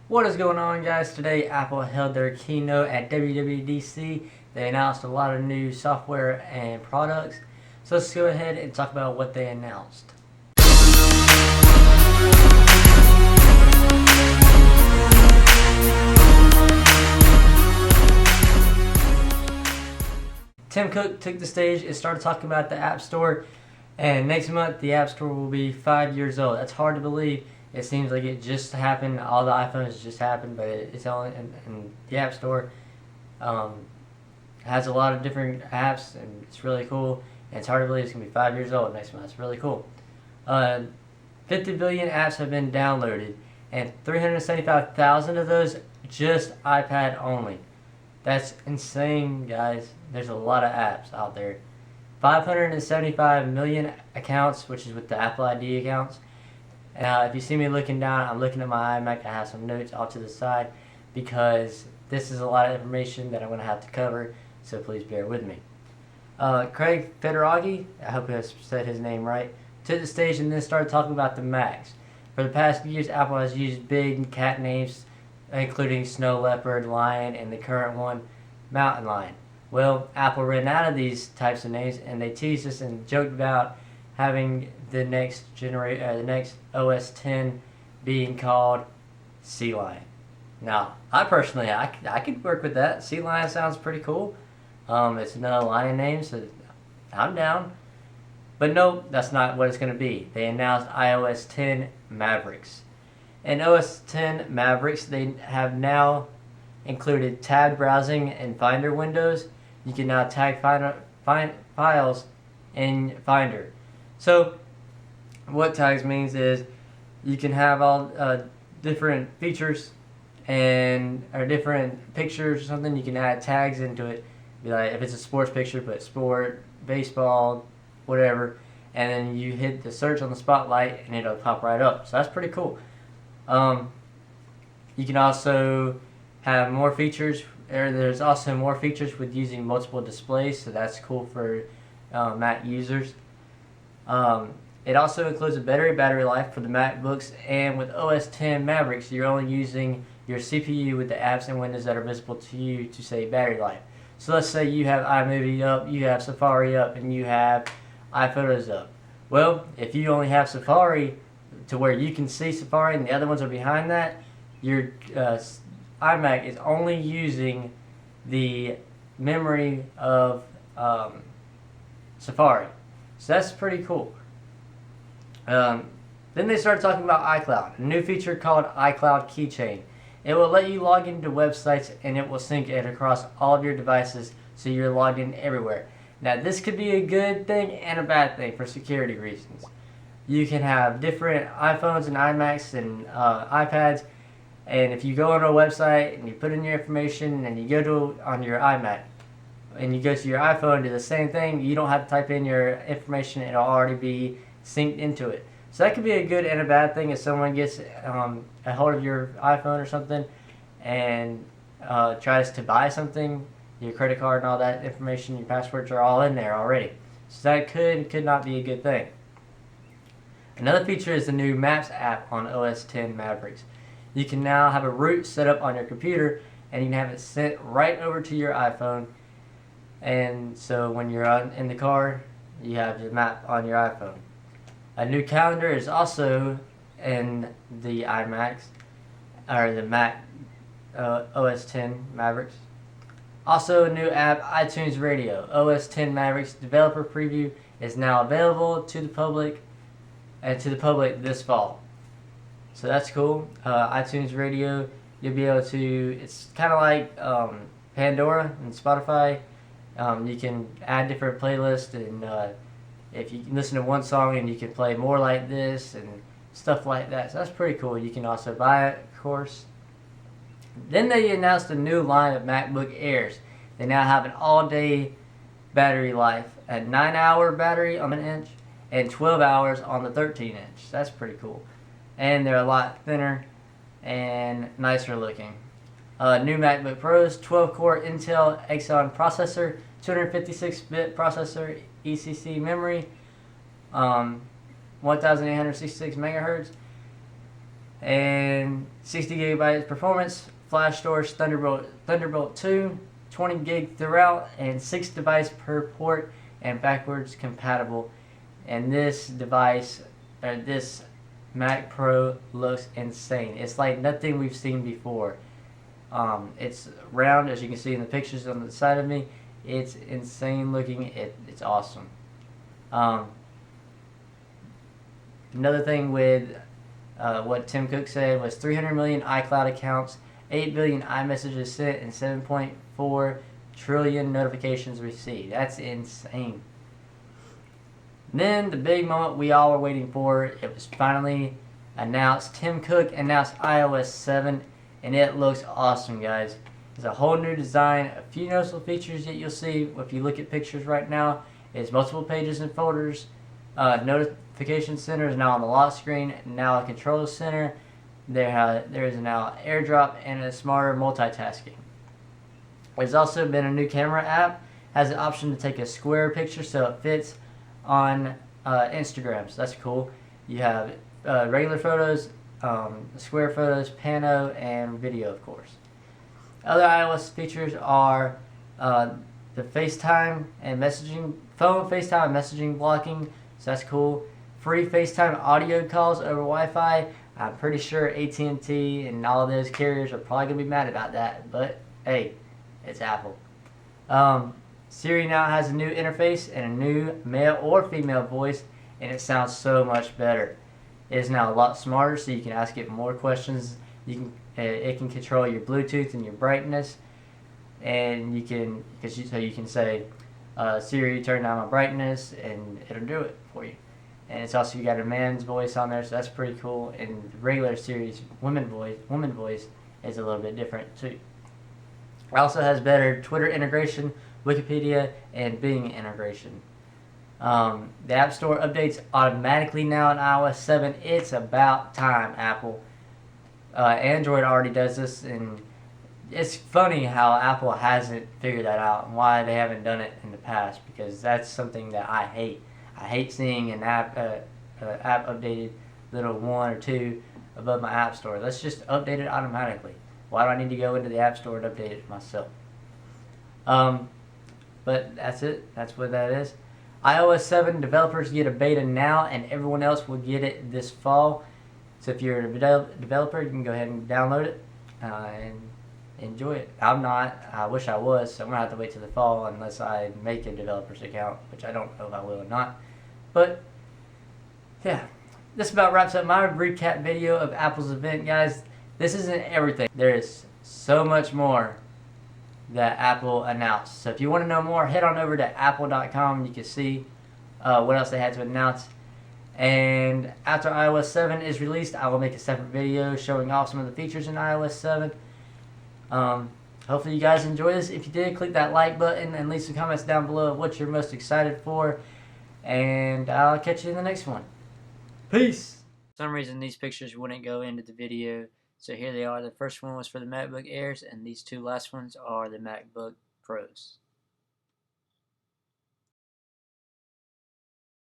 What is going on, guys? Today Apple held their keynote at WWDC. They announced a lot of new software and products. So let's go ahead and talk about what they announced. Tim Cook took the stage and started talking about the App Store. And next month, the App Store will be 5 years old. That's hard to believe. It seems like it just happened. All the iPhones just happened, but it's only in the App Store. Has a lot of different apps, and it's really cool. And it's hard to believe it's going to be 5 years old next month. It's really cool. 50 billion apps have been downloaded, and 375,000 of those just iPad only. That's insane, guys. There's a lot of apps out there. 575 million accounts, which is with the Apple ID accounts. If you see me looking down, I'm looking at my iMac. I have some notes off to the side because this is a lot of information that I'm going to have to cover, so please bear with me. Craig Federaghi, I hope I said his name right, took the stage and then started talking about the Macs. For the past years, Apple has used big cat names, including Snow Leopard, Lion, and the current one, Mountain Lion. Well, Apple ran out of these types of names, and they teased us and joked about having the next OS 10 being called Sea Lion. Now, I personally, I could work with that. Sea Lion sounds pretty cool. It's another lion name, so I'm down. But no, that's not what it's going to be. They announced iOS 10 Mavericks. In OS 10 Mavericks, they have now included tab browsing and Finder windows. You can now tag files in Finder. So, what tags means is you can have all different features or different pictures or something. You can add tags into it. Be like, if it's a sports picture, put sport, baseball, whatever, and then you hit the search on the spotlight and it'll pop right up. So that's pretty cool. You can also have more features. There's also more features with using multiple displays, so that's cool for Mac users. It also includes a better battery life for the MacBooks, and with OS 10 Mavericks, you're only using your CPU with the apps and windows that are visible to you to save battery life. So let's say you have iMovie up, you have Safari up, and you have iPhotos up. Well, if you only have Safari to where you can see Safari and the other ones are behind that, your iMac is only using the memory of Safari. So that's pretty cool. Then they started talking about iCloud, a new feature called iCloud Keychain. It will let you log into websites and it will sync it across all of your devices so you're logged in everywhere. Now this could be a good thing and a bad thing for security reasons. You can have different iPhones and iMacs and iPads, and if you go on a website and you put in your information and you go on your iMac and you go to your iPhone, do the same thing, you don't have to type in your information, it'll already be synced into it. So that could be a good and a bad thing if someone gets a hold of your iPhone or something and tries to buy something, your credit card and all that information, your passwords are all in there already. So that could not be a good thing. Another feature is the new Maps app on OS 10 Mavericks. You can now have a route set up on your computer and you can have it sent right over to your iPhone. And so when you're in the car, you have your map on your iPhone. A new calendar is also in the iMacs, or the Mac OS 10 Mavericks. Also a new app, iTunes Radio. OS 10 Mavericks developer preview is now available to the public this fall. So that's cool. iTunes Radio, you'll be able to, it's kind of like Pandora and Spotify. You can add different playlists, and if you can listen to one song and you can play more like this and stuff like that. So that's pretty cool. You can also buy it, of course. Then they announced a new line of MacBook Airs. They now have an all-day battery life, a 9-hour battery on an inch and 12 hours on the 13-inch. That's pretty cool. And they're a lot thinner and nicer looking. New MacBook Pros, 12-core Intel Xeon processor, 256-bit processor, ECC memory, 1866 megahertz, and 60 gigabytes performance, flash storage Thunderbolt 2, 20 gig throughout, and 6 device per port, and backwards compatible. And this device, this Mac Pro looks insane. It's like nothing we've seen before. It's round, as you can see in the pictures on the side of me. It's insane looking. It's awesome. Another thing with what Tim Cook said was 300 million iCloud accounts, 8 billion iMessages sent, and 7.4 trillion notifications received. That's insane. Then the big moment we all were waiting for, it was finally announced. Tim Cook announced iOS 7, and it looks awesome, guys. It's a whole new design, a few noticeable features that you'll see if you look at pictures right now. It's multiple pages and folders. Notification center is now on the lock screen, now a control center. There is now AirDrop and a smarter multitasking. There's also been a new camera app. Has the option to take a square picture so it fits on Instagram, so that's cool. You have regular photos, square photos, pano, and video, of course. Other iOS features are the FaceTime and messaging, phone FaceTime and messaging blocking, so that's cool. Free FaceTime audio calls over Wi-Fi. I'm pretty sure AT&T and all of those carriers are probably going to be mad about that, but hey, it's Apple. Siri now has a new interface and a new male or female voice, and it sounds so much better. It is now a lot smarter, so you can ask it more questions. It can control your Bluetooth and your brightness, and you can say, Siri, turn down my brightness, and it'll do it for you. And it's also, you got a man's voice on there, so that's pretty cool. And the regular Siri's woman voice is a little bit different too. It also has better Twitter integration, Wikipedia, and Bing integration. The App Store updates automatically now in iOS 7. It's about time, Apple. Android already does this, and it's funny how Apple hasn't figured that out and why they haven't done it in the past, because that's something that I hate. I hate seeing an app updated little 1 or 2 above my App Store. Let's just update it automatically. Why do I need to go into the App Store and update it myself? But that's it. That's what that is. iOS 7 developers get a beta now, and everyone else will get it this fall. So if you're a developer, you can go ahead and download it and enjoy it. I'm not. I wish I was, so I'm going to have to wait till the fall unless I make a developer's account, which I don't know if I will or not. But, yeah. This about wraps up my recap video of Apple's event, guys. This isn't everything. There is so much more that Apple announced. So if you want to know more, head on over to apple.com. You can see what else they had to announce. And after iOS 7 is released, I will make a separate video showing off some of the features in iOS 7. Hopefully you guys enjoy this. If you did, click that like button and leave some comments down below of what you're most excited for. And I'll catch you in the next one. Peace! For some reason these pictures wouldn't go into the video. So here they are. The first one was for the MacBook Airs, and these two last ones are the MacBook Pros.